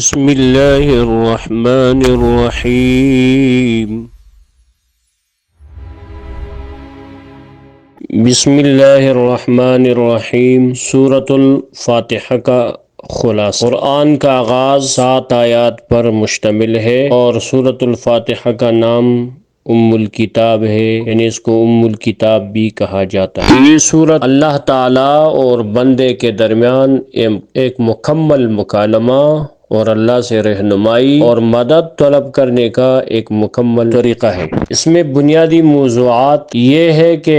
بسم اللہ الرحمن الرحیم بسم اللہ الرحمن الرحیم سورۃ الفاتحہ کا خلاصہ۔ قرآن کا آغاز 7 آیات پر مشتمل ہے اور سورۃ الفاتحہ کا نام ام الکتاب ہے، یعنی اس کو ام الکتاب بھی کہا جاتا ہے۔ یہ سورت اللہ تعالیٰ اور بندے کے درمیان ایک مکمل مکالمہ اور اللہ سے رہنمائی اور مدد طلب کرنے کا ایک مکمل طریقہ ہے۔ اس میں بنیادی موضوعات یہ ہے کہ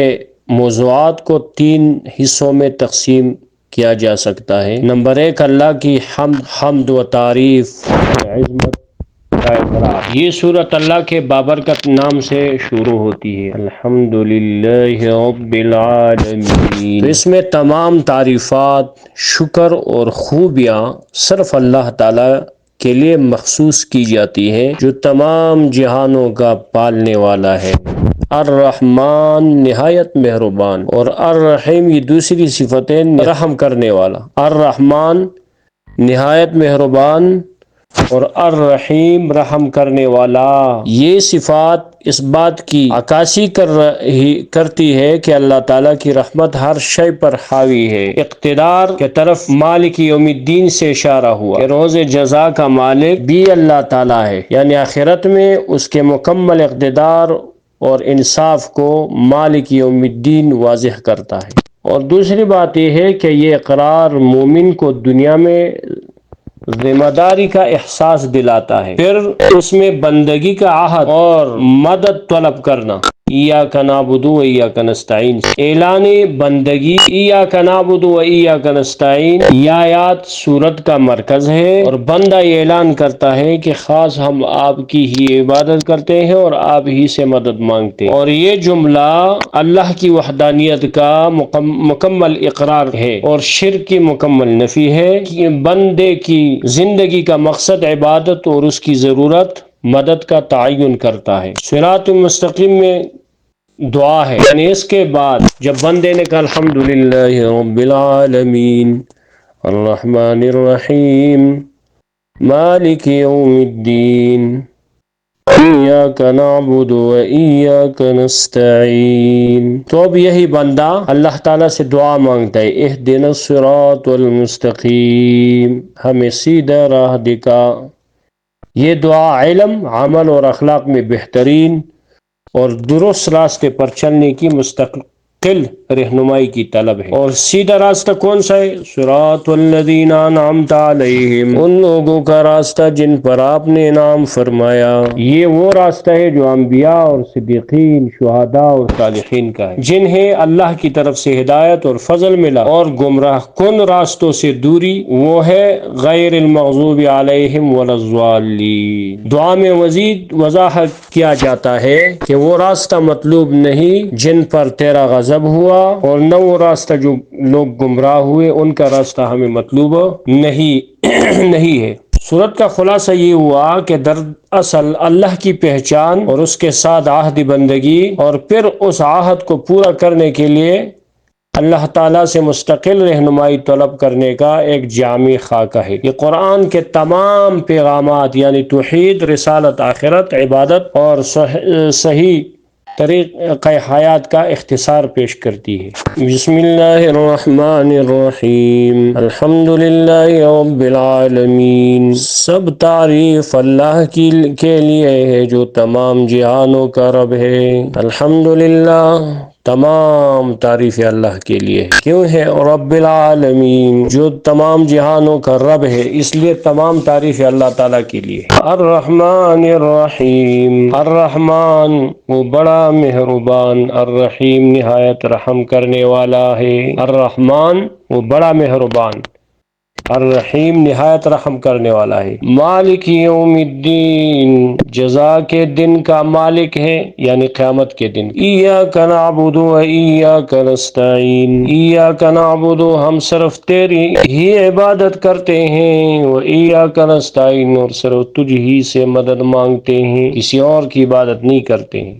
موضوعات کو 3 حصوں میں تقسیم کیا جا سکتا ہے۔ نمبر 1، اللہ کی حمد و تعریف، عظمت کا اقرار۔ یہ سورت اللہ کے بابرکت نام سے شروع ہوتی ہے، الحمدللہ رب العالمین۔ تو اس میں تمام تعریفات، شکر اور خوبیاں صرف اللہ تعالی کے لیے مخصوص کی جاتی ہیں، جو تمام جہانوں کا پالنے والا ہے۔ الرحمن نہایت مہربان، اور الرحیم یہ دوسری صفت ہے، رحم کرنے والا۔ الرحمن نہایت مہربان اور الرحیم رحم کرنے والا۔ یہ صفات اس بات کی عکاسی کرتی ہے کہ اللہ تعالیٰ کی رحمت ہر شے پر حاوی ہے۔ اقتدار کے طرف مالک یوم الدین سے اشارہ ہوا کہ روز جزا کا مالک بھی اللہ تعالیٰ ہے، یعنی آخرت میں اس کے مکمل اقتدار اور انصاف کو مالک یوم الدین واضح کرتا ہے۔ اور دوسری بات یہ ہے کہ یہ اقرار مومن کو دنیا میں ذمہ داری کا احساس دلاتا ہے، پھر اس میں بندگی کا عہد اور مدد طلب کرنا، ایاک نعبد و ایاک نستعین، اعلان بندگی ایاک نعبد و ایاک نستعین، یہ آیات سورت کا مرکز ہے، اور بندہ یہ اعلان کرتا ہے کہ خاص ہم آپ کی ہی عبادت کرتے ہیں اور آپ ہی سے مدد مانگتے ہیں۔ اور یہ جملہ اللہ کی وحدانیت کا مکمل اقرار ہے اور شرک کی مکمل نفی ہے کہ بندے کی زندگی کا مقصد عبادت اور اس کی ضرورت مدد کا تعین کرتا ہے۔ صراط مستقیم میں دعا ہے، یعنی اس کے بعد جب بندے نے کہا الحمدللہ رب العالمین الرحمن الرحیم مالک یوم الدین ایاک نعبد و ایاک نستعین، تو اب یہی بندہ اللہ تعالیٰ سے دعا مانگتا ہے، اہدنا الصراط المستقیم، ہمیں سیدھا راہ دکھا۔ یہ دعا علم، عمل اور اخلاق میں بہترین اور درست راستے پر چلنے کی مستقل رہنمائی کی طلب ہے۔ اور سیدھا راستہ کون سا ہے؟ صراط الذین انعمت علیہم، ان لوگوں کا راستہ جن پر آپ نے انعام فرمایا۔ یہ وہ راستہ ہے جو انبیاء اور صدیقین، شہداء اور صالحین کا ہے، جنہیں اللہ کی طرف سے ہدایت اور فضل ملا، اور گمراہ کن راستوں سے دوری وہ ہے غیر المغضوب علیہم ولا الضالین۔ دعا میں مزید وضاحت کیا جاتا ہے کہ وہ راستہ مطلوب نہیں جن پر تیرا غضب ہوا، اور نہ وہ راستہ جو لوگ گمراہ ہوئے، ان کا راستہ ہمیں مطلوب نہیں ہے۔ سورت کا خلاصہ یہ ہوا کہ دراصل اللہ کی پہچان اور اس کے ساتھ عہد بندگی، اور پھر اس عہد کو پورا کرنے کے لیے اللہ تعالیٰ سے مستقل رہنمائی طلب کرنے کا ایک جامع خاکہ ہے۔ یہ قرآن کے تمام پیغامات، یعنی توحید، رسالت، آخرت، عبادت اور صحیح طریقہ حیات کا اختصار پیش کرتی ہے۔ بسم اللہ الرحمن الرحیم الحمدللہ رب العالمین، سب تعریف اللہ کے لیے ہے جو تمام جہانوں کا رب ہے۔ الحمدللہ، تمام تعریف اللہ کے لیے ہے۔ کیوں ہے؟ رب العالمین، جو تمام جہانوں کا رب ہے، اس لیے تمام تعریف اللہ تعالیٰ کے لیے ہے۔ الرحمن الرحیم، الرحمن وہ بڑا مہربان، الرحیم نہایت رحم کرنے والا ہے۔ الرحمن وہ بڑا مہربان، الرحیم نہایت رحم کرنے والا ہے۔ مالک یوم الدین، جزا کے دن کا مالک ہے، یعنی قیامت کے دن۔ ایاک نعبد و ایاک نستعین، ایاک نعبد، ہم صرف تیری ہی عبادت کرتے ہیں، و ایاک نستعین، اور صرف تجھ ہی سے مدد مانگتے ہیں، کسی اور کی عبادت نہیں کرتے ہیں۔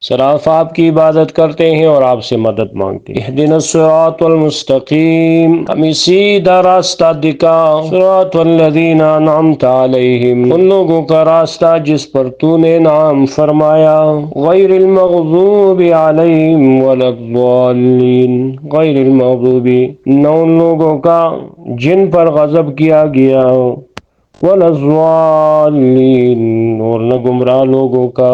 صرف آپ کی عبادت کرتے ہیں اور آپ سے مدد مانگتے ہیں۔ اہدنا الصراط المستقیم، ہمیں سیدھا راستہ دکھا، صراط الذین انعمت علیہم، ان لوگوں کا راستہ جس پر تو نے انعام فرمایا، غیر المغضوب علیہم ولا الضالین، غیر المغضوب، نہ ان لوگوں کا جن پر غضب کیا گیا ہو، ولا الضالین، اور نہ گمراہ لوگوں کا۔